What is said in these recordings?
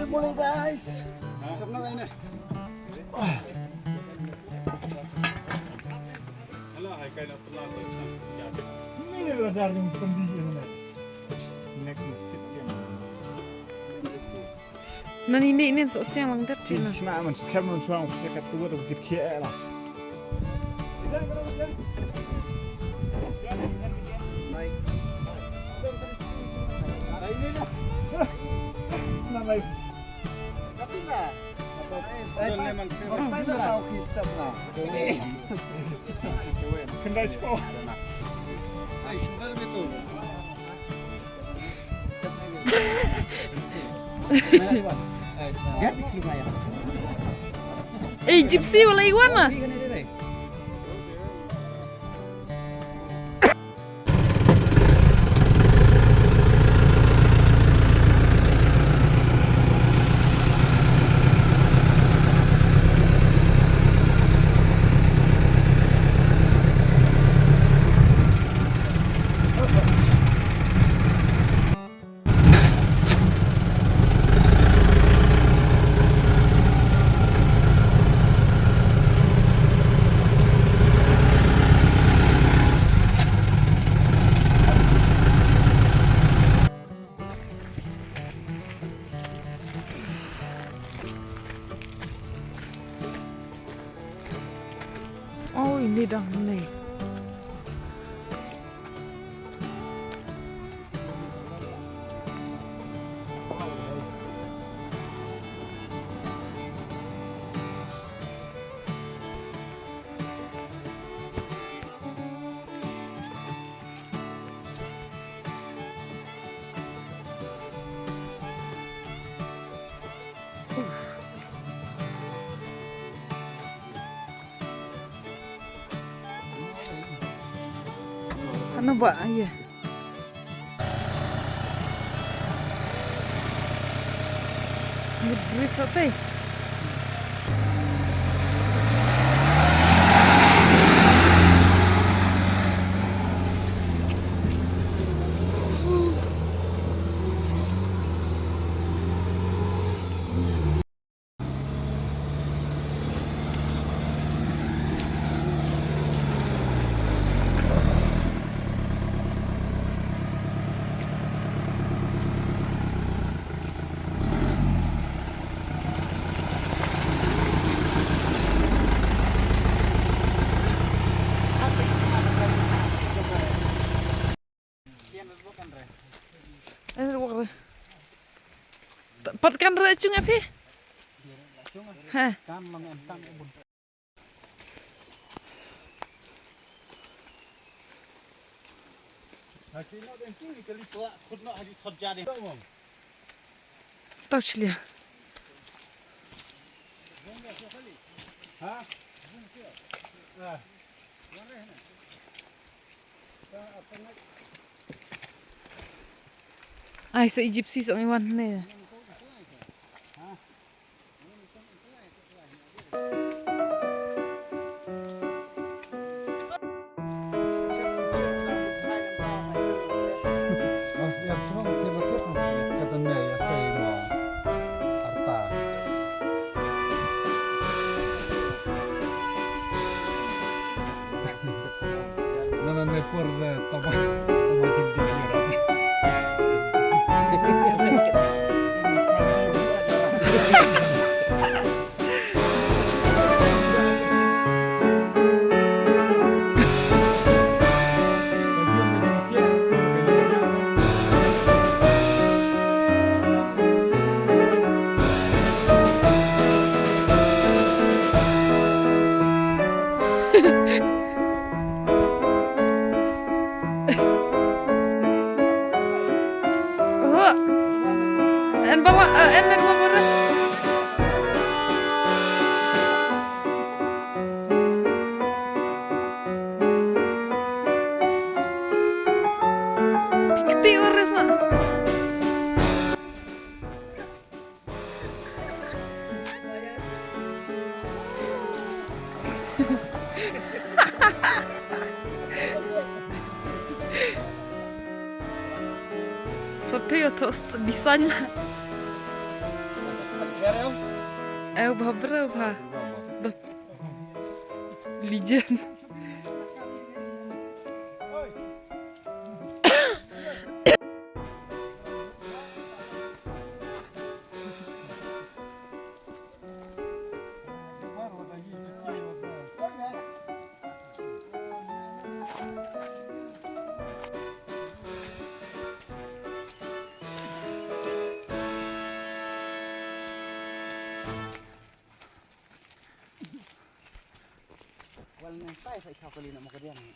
Boleh guys. Siapa ini? Ini radar yang sendiri. Next Nah ini sosial langgar cina. Cuma man sekarang suang dekat tua tu kita kira lah. Baik. Tapi enggak. Apa tahu Kristen lah. Kendal cepat. Kendal betul. Gypsy wala iguana. Oh ini dah mulai. Ano ba? Ayan. Nag-resort eh. Pat kan racung apa? Hah? Tahu sih dia. Ay, sa Egypsi sa iwan na. En bawa en dua baru. Pikti orang sana. sorteo terus desainnya. Berapa? Legend. Walnya saya kali nak makan dia ni.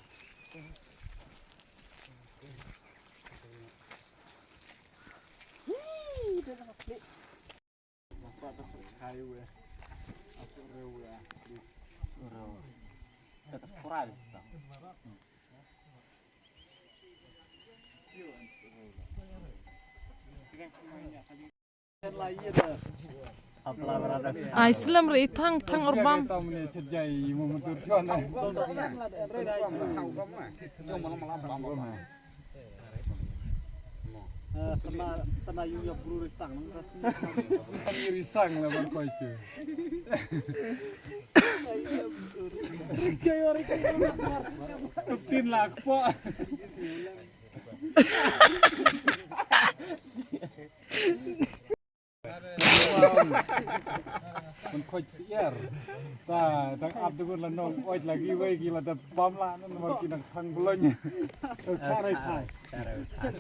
Dia nak klik. Masa tu kayu ya. Aku rew ya. Rew. Tetap kurang. Islam ri thang orbam. Tanah yuya buru ritang risang lah bang kau itu. Kesin lah apa? Man kau siar. Tah, tang abdu pun lanong oi lagi wei gila dah pam lah nan nomor kita khang belonnya. Cara itu.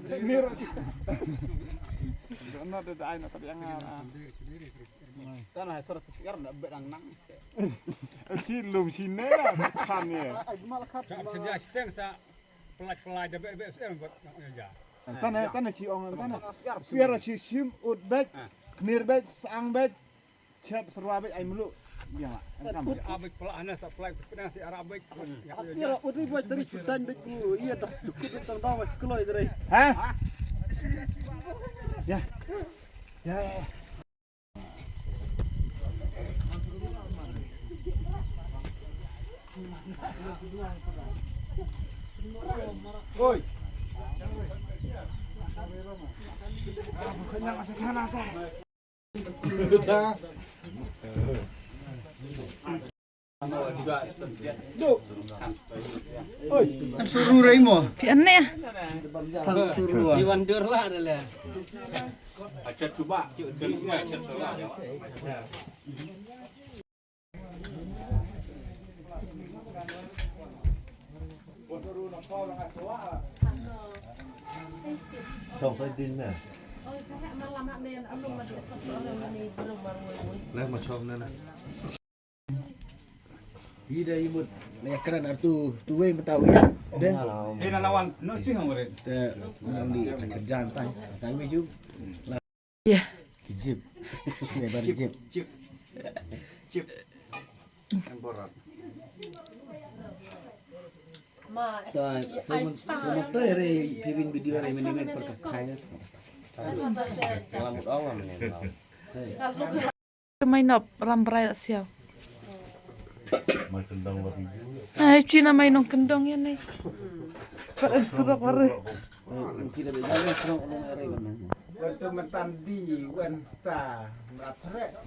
Ini roti. Karena ada air nak yang tanah itu roti siar nak berang nang. si lum sini lah kan ya. Sedia seteng sa pelai dah bet siar buat ya. Tanah si orang tanah. Siar si sim ud bet, nir bet, sang bet, chat serwa bet, ay mulu. Ya mak. Abik pelana sa pelai pernah si Arabik. Ya ud ni buat dari Sudan bet dulu. Iya dah cukup tentang macam keloi dari. Hah? Ya. Ya. Oi. Bukannya masuk sana apa? Oi, Kan suruh remo. Pian ya. Tang suruh. Jiwan dur lah adalah. Acat cuba, cuba acat salah. Không phải tin nè. Lấy mà chôm nữa nè. Di dah ibut. Lek keran tu wei tahu ya. Deh. Ini lawan, no sih hamure. Te nang di kerjaan tai. Tai me ju. Ya. Jip. Lebar jip. Chip. Yang borat. Ta semua tu hari piring video hari mendingan perkai. Dalam doang menengok. Main nop ramperai siau. Mai kendang lebih. Cina main nong kendong ya nih. Pada sudah baru. Mungkin ada jalan serong orang hari mana. Waktu mentandi wenta meratrek.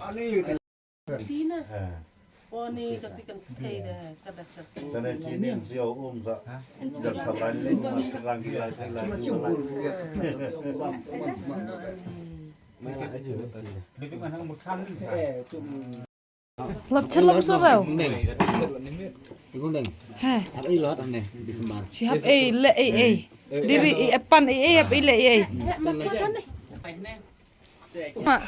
Ani Tina. Oh ni ketika ada kada cat. Karena Cina siau tak. Dan sabar ini masih lagi. Malah aja. Jadi mana makan saya cuma Lop celop surau. Tingundeng. Heh. Apa ilot aneh di Sembar. Siap le Diri pan apa le Makan nih. Mak.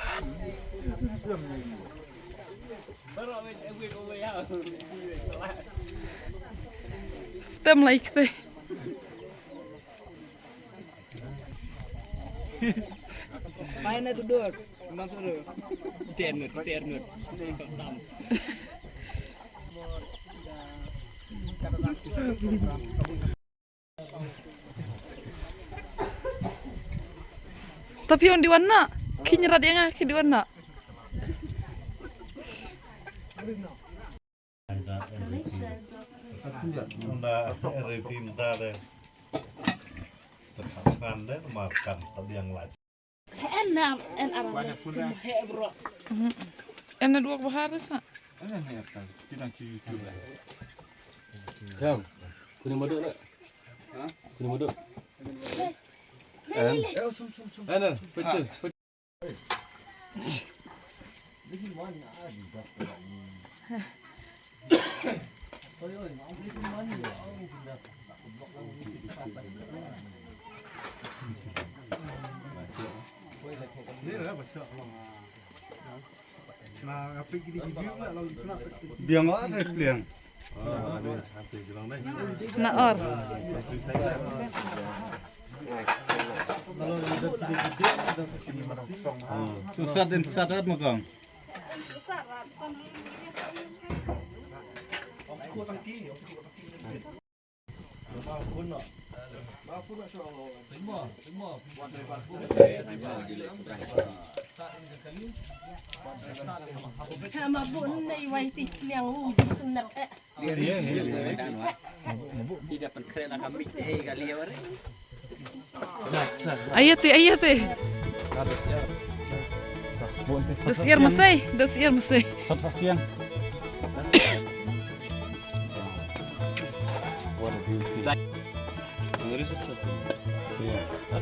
Stem like the. Main itu duduk. Bang suruh. Tiar ngut. Tam. Tapi yang di warna, kinyerat yang di warna. Ada RP minta deh. Kan deh makan tadi yang lain. Enak, enak. Cuma bro. Ena dua bahar sa. Ano na yan? Tinang ci YouTube. Không, kuning modok nak. Ha? Kuning modok. Ano? Betul. Biang apa teh biang? NAOR. Susah dan sadat magang. Sama bu ni waiti yang uji senap Tidak penkerana kami kali ya bare. Ayate. Dosiar masai. Satu siang.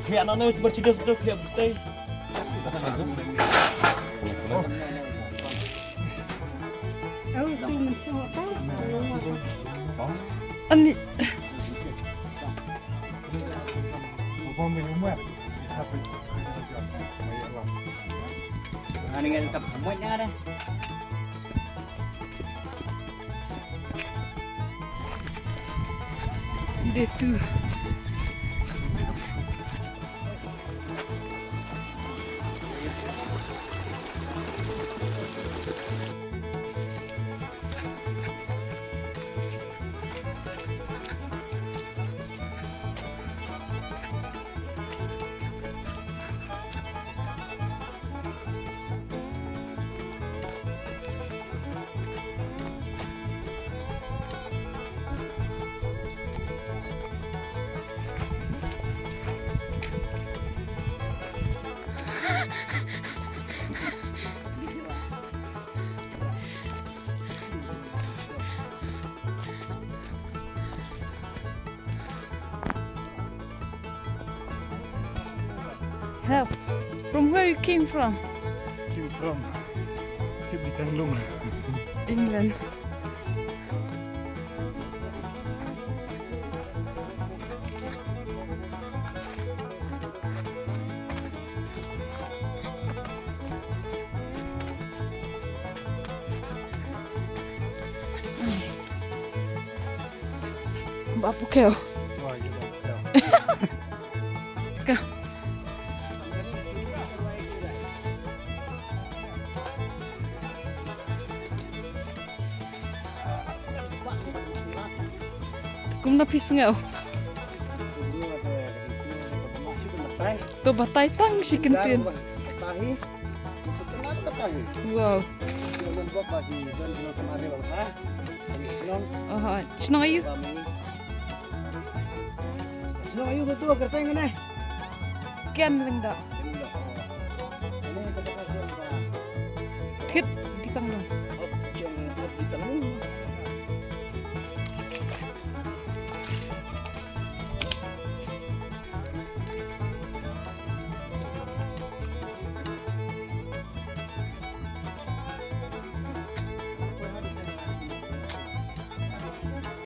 Kaya anak ni bercidas tu kaya betul. Ani. Ani ngan tetap semuanya ada. Dia tu. Help. From where you came from? Came from Tanglung. England. Apa kau? Kau. Kung napis nga oh. To batay tang si Kentin. Tahi. Setengah tahi. Wow. Naman buat bagi dan kalau sama ada ha. Senang. Oh, senang ayu. Senang ayu betul kertas ngene. Kian lang da. Ini kita pasang. Kit di tanglong. Yang di tangan